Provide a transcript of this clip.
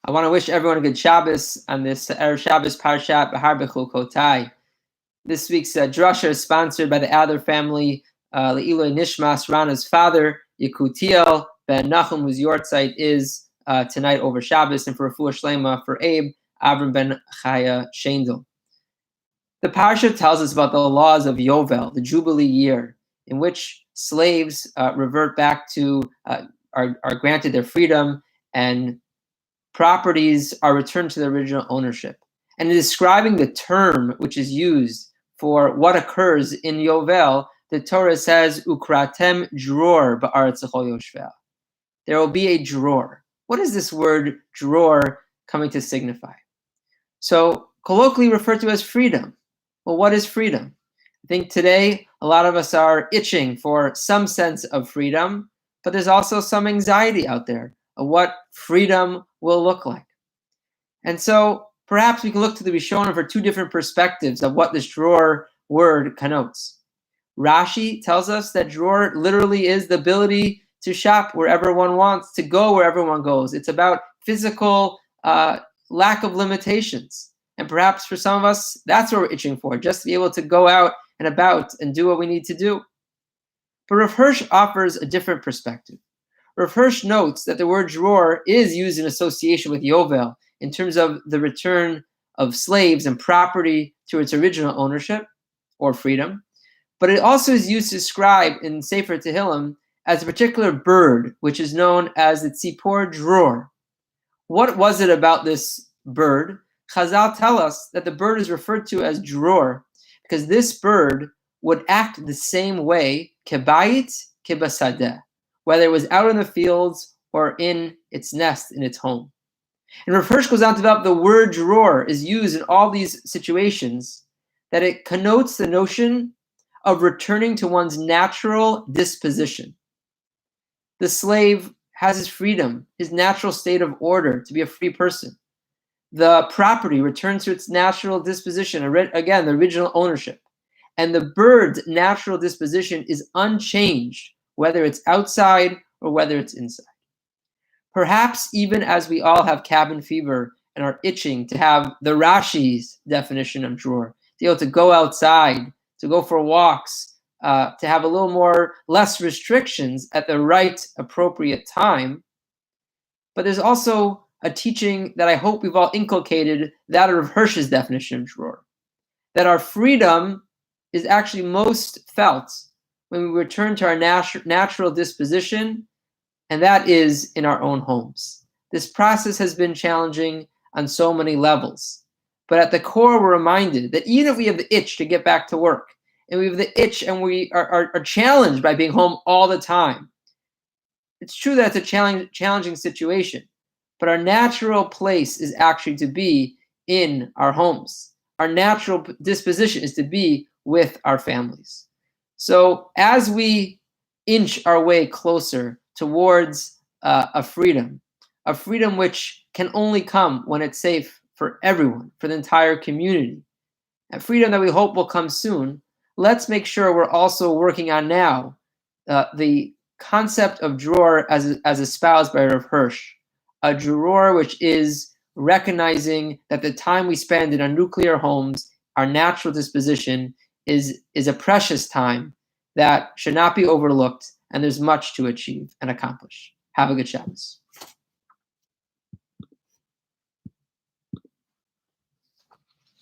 I want to wish everyone a good Shabbos on this Erev Shabbos Parshat Behar-Bechukotai. This week's drasha is sponsored by the Adler family, Le'iloi Nishmas, Rana's father, Yekutiel ben Nachum, whose yortzeit is tonight over Shabbos, and for Refuah Shlema for Abe, Avram ben Chaya Shendel. The Parsha tells us about the laws of Yovel, the Jubilee year, in which slaves revert back to, are granted their freedom, and properties are returned to their original ownership. And in describing the term which is used for what occurs in Yovel, the Torah says, Ukratem dror ba'aretz l'chol yoshveh. There will be a drawer. What is this word drawer coming to signify? So colloquially referred to as freedom. Well, what is freedom? I think today a lot of us are itching for some sense of freedom, but there's also some anxiety out there of what freedom will look like. And so perhaps we can look to the Rishonim for two different perspectives of what this drawer word connotes. Rashi tells us that drawer literally is the ability to shop wherever one wants, to go wherever one goes. It's about physical lack of limitations. And perhaps for some of us, that's what we're itching for, just to be able to go out and about and do what we need to do. But Rav Hirsch offers a different perspective. Rav Hirsch notes that the word drawer is used in association with Yovel in terms of the return of slaves and property to its original ownership or freedom, but it also is used to describe in Sefer Tehillim as a particular bird, which is known as the tzipor dror. What was it about this bird? Chazal tell us that the bird is referred to as dror because this bird would act the same way, kebayit kebasadeh, whether it was out in the fields or in its nest, in its home. And Rav Hirsch goes on to develop the word drawer is used in all these situations, that it connotes the notion of returning to one's natural disposition. The slave has his freedom, his natural state of order to be a free person. The property returns to its natural disposition, again, the original ownership. And the bird's natural disposition is unchanged, whether it's outside or whether it's inside. Perhaps even as we all have cabin fever and are itching to have the Rashi's definition of drawer, to be able to go outside, to go for walks, to have a little more, less restrictions at the right, appropriate time. But there's also a teaching that I hope we've all inculcated, that of Hirsch's definition of drawer, that our freedom is actually most felt when we return to our natural disposition, and that is in our own homes. This process has been challenging on so many levels, but at the core, we're reminded that even if we have the itch to get back to work, and we have the itch and we are challenged by being home all the time, it's true that it's a challenging situation, but our natural place is actually to be in our homes. Our natural disposition is to be with our families. So as we inch our way closer towards a freedom which can only come when it's safe for everyone, for the entire community, a freedom that we hope will come soon, let's make sure we're also working on now the concept of drawer as espoused by Rav Hirsch, a drawer which is recognizing that the time we spend in our nuclear homes, our natural disposition, is a precious time that should not be overlooked, and there's much to achieve and accomplish. Have a good Shabbos.